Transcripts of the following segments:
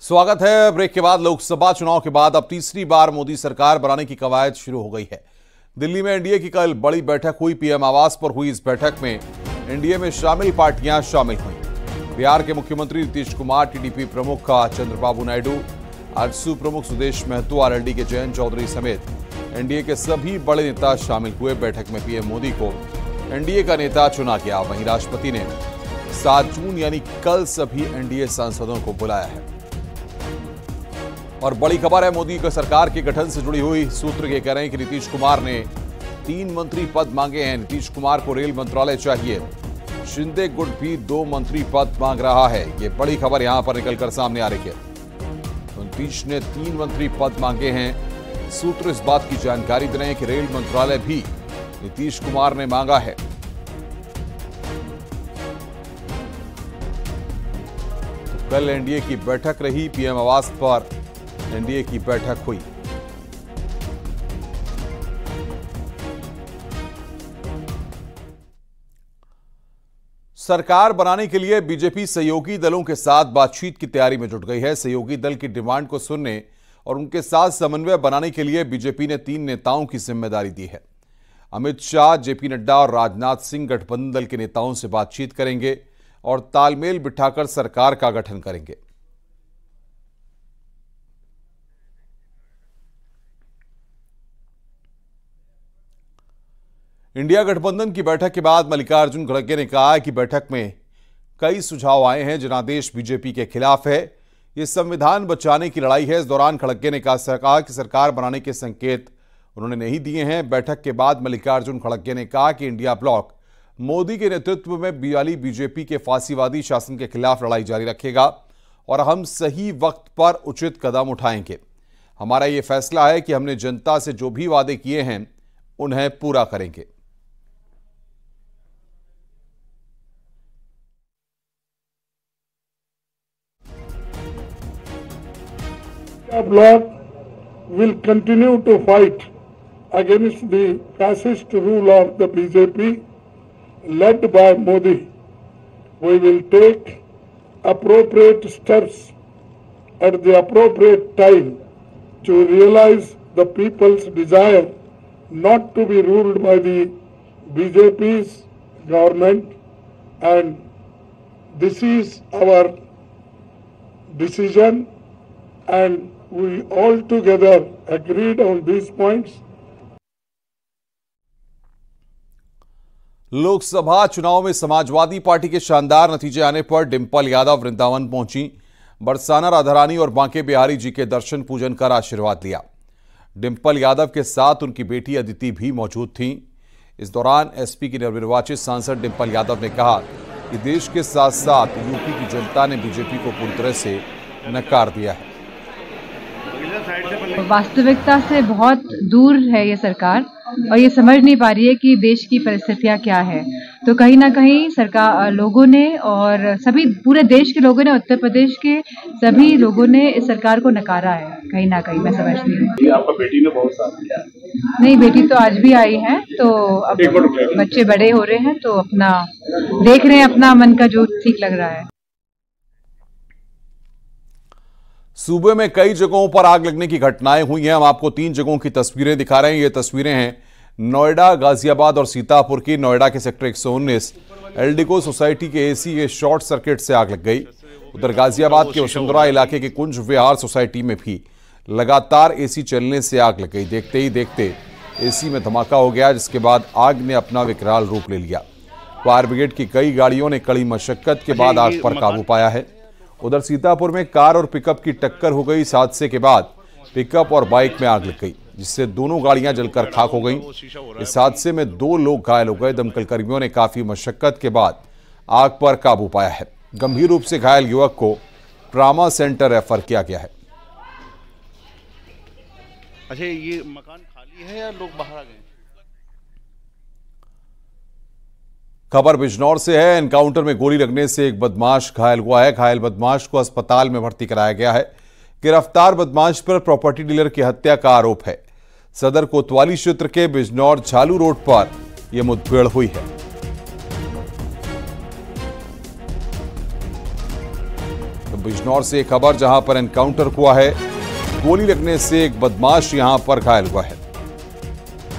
स्वागत है। ब्रेक के बाद लोकसभा चुनाव के बाद अब तीसरी बार मोदी सरकार बनाने की कवायद शुरू हो गई है। दिल्ली में एनडीए की कल बड़ी बैठक हुई। पीएम आवास पर हुई इस बैठक में एनडीए में शामिल पार्टियां शामिल हुई। बिहार के मुख्यमंत्री नीतीश कुमार, टीडीपी प्रमुख चंद्रबाबू नायडू, आजसू प्रमुख सुदेश महतो, आरएलडी के जयंत चौधरी समेत एनडीए के सभी बड़े नेता शामिल हुए। बैठक में पीएम मोदी को एनडीए का नेता चुना गया। वहीं राष्ट्रपति ने 7 जून यानी कल सभी एनडीए सांसदों को बुलाया है। और बड़ी खबर है, मोदी की सरकार के गठन से जुड़ी हुई सूत्र ये कह रहे हैं कि नीतीश कुमार ने 3 मंत्री पद मांगे हैं। नीतीश कुमार को रेल मंत्रालय चाहिए। शिंदे गुट भी 2 मंत्री पद मांग रहा है। ये बड़ी खबर यहां पर निकलकर सामने आ रही है। नीतीश ने 3 मंत्री पद मांगे हैं। सूत्र इस बात की जानकारी दे रहे हैं कि रेल मंत्रालय भी नीतीश कुमार ने मांगा है। तो कल एनडीए की बैठक रही। पीएम आवास पर एनडीए की बैठक हुई। सरकार बनाने के लिए बीजेपी सहयोगी दलों के साथ बातचीत की तैयारी में जुट गई है। सहयोगी दल की डिमांड को सुनने और उनके साथ समन्वय बनाने के लिए बीजेपी ने 3 नेताओं की जिम्मेदारी दी है। अमित शाह, जेपी नड्डा और राजनाथ सिंह गठबंधन दल के नेताओं से बातचीत करेंगे और तालमेल बिठाकर सरकार का गठन करेंगे। इंडिया गठबंधन की बैठक के बाद मल्लिकार्जुन खड़गे ने कहा कि बैठक में कई सुझाव आए हैं। जनादेश बीजेपी के खिलाफ है। यह संविधान बचाने की लड़ाई है। इस दौरान खड़गे ने कहा कि सरकार बनाने के संकेत उन्होंने नहीं दिए हैं। बैठक के बाद मल्लिकार्जुन खड़गे ने कहा कि इंडिया ब्लॉक मोदी के नेतृत्व में वाली बीजेपी के फांसीवादी शासन के खिलाफ लड़ाई जारी रखेगा और हम सही वक्त पर उचित कदम उठाएंगे। हमारा यह फैसला है कि हमने जनता से जो भी वादे किए हैं उन्हें पूरा करेंगे। India bloc will continue to fight against the fascist rule of the BJP led by Modi. We will take appropriate steps at the appropriate time to realize the people's desire not to be ruled by the BJP's government, and this is our decision, and we all together agreed on these points. Lok Sabha चुनाव में Samajwadi party के शानदार नतीजे आने पर डिंपल यादव वृंदावन पहुंची। बरसाना, राधारानी और बांके बिहारी जी के दर्शन पूजन कर आशीर्वाद लिया। डिंपल यादव के साथ उनकी बेटी अदिति भी मौजूद थीं। इस दौरान एसपी की नवनिर्वाचित सांसद डिंपल यादव ने कहा कि देश के साथ साथ यूपी की जनता ने बीजेपी को पूरी तरह से नकार दिया है। वास्तविकता से बहुत दूर है ये सरकार और ये समझ नहीं पा रही है कि देश की परिस्थितियां क्या है। तो कहीं ना कहीं सरकार लोगों ने और सभी पूरे देश के लोगों ने, उत्तर प्रदेश के सभी लोगों ने इस सरकार को नकारा है। कहीं ना कहीं मैं समझती हूँ। आपका बेटी ने बहुत साथ दिया। नहीं, बेटी तो आज भी आई है। तो अब बच्चे बड़े हो रहे हैं तो अपना देख रहे हैं, अपना मन का जो ठीक लग रहा है। सूबे में कई जगहों पर आग लगने की घटनाएं हुई हैं। हम आपको 3 जगहों की तस्वीरें दिखा रहे हैं। ये तस्वीरें हैं नोएडा, गाजियाबाद और सीतापुर की। नोएडा के सेक्टर 119 एल्डिको सोसाइटी के एसी के शॉर्ट सर्किट से आग लग गई। उधर गाजियाबाद के वसुंधरा इलाके के कुंज विहार सोसाइटी में भी लगातार एसी चलने से आग लग गई। देखते ही देखते एसी में धमाका हो गया, जिसके बाद आग ने अपना विकराल रूप ले लिया। फायर ब्रिगेड की कई गाड़ियों ने कड़ी मशक्कत के बाद आग पर काबू पाया है। उधर सीतापुर में कार और पिकअप की टक्कर हो गई। इस हादसे के बाद पिकअप और बाइक में आग लग गई, जिससे दोनों गाड़ियां जलकर खाक हो गईं। इस हादसे में 2 लोग घायल हो गए। दमकल कर्मियों ने काफी मशक्कत के बाद आग पर काबू पाया है। गंभीर रूप से घायल युवक को ट्रामा सेंटर रेफर किया गया है। अच्छा, ये मकान खाली है या लोग बाहर आ गए? खबर बिजनौर से है। एनकाउंटर में गोली लगने से एक बदमाश घायल हुआ है। घायल बदमाश को अस्पताल में भर्ती कराया गया है। गिरफ्तार बदमाश पर प्रॉपर्टी डीलर की हत्या का आरोप है। सदर कोतवाली क्षेत्र के बिजनौर झालू रोड पर यह मुठभेड़ हुई है। बिजनौर से एक खबर जहां पर एनकाउंटर हुआ है। गोली लगने से एक बदमाश यहां पर घायल हुआ है।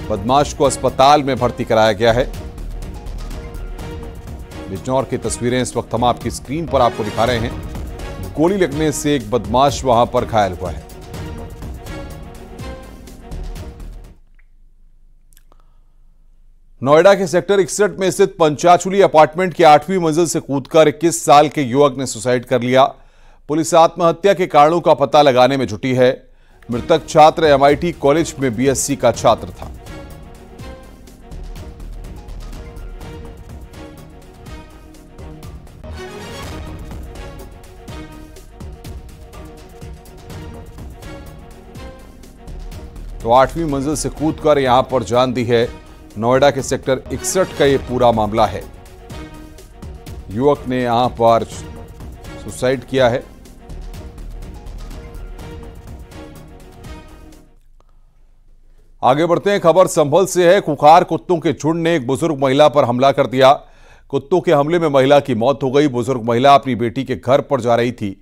बदमाश को अस्पताल में भर्ती कराया गया है। बिजनौर की तस्वीरें इस वक्त हम आपकी स्क्रीन पर आपको दिखा रहे हैं। गोली लगने से एक बदमाश वहां पर घायल हुआ है। नोएडा के सेक्टर 61 में स्थित पंचाचुली अपार्टमेंट की 8वीं मंजिल से कूदकर 21 साल के युवक ने सुसाइड कर लिया। पुलिस आत्महत्या के कारणों का पता लगाने में जुटी है। मृतक छात्र MIT कॉलेज में BSc का छात्र था। तो 8वीं मंजिल से कूदकर यहां पर जान दी है। नोएडा के सेक्टर 61 का यह पूरा मामला है। युवक ने यहां पर सुसाइड किया है। आगे बढ़ते हैं, खबर संभल से है। खुखार कुत्तों के झुंड ने एक बुजुर्ग महिला पर हमला कर दिया। कुत्तों के हमले में महिला की मौत हो गई। बुजुर्ग महिला अपनी बेटी के घर पर जा रही थी।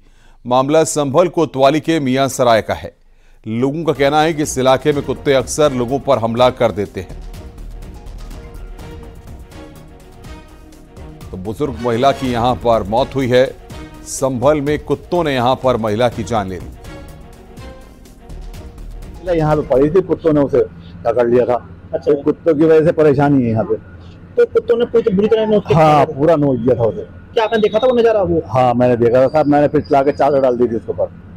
मामला संभल कोतवाली के मियां सराय का है। लोगों का कहना है कि इस इलाके में कुत्ते अक्सर लोगों पर हमला कर देते हैं। तो बुजुर्ग महिला की यहां पर मौत हुई है। संभल में कुत्तों ने यहां पर महिला की जान ले ली। यहाँ पे पड़ी थी, कुत्तों ने उसे पकड़ लिया था। अच्छा, कुत्तों की वजह से परेशानी है यहाँ पे। तो कुत्तों ने पूरी बुरी तरह नोच किया? हाँ, पूरा नोच दिया था उसे। क्या आपने देखा था वो नजारा? वो हाँ, मैंने देखा था साहब। मैंने फिर चला के चादर डाल दी थी उसके ऊपर।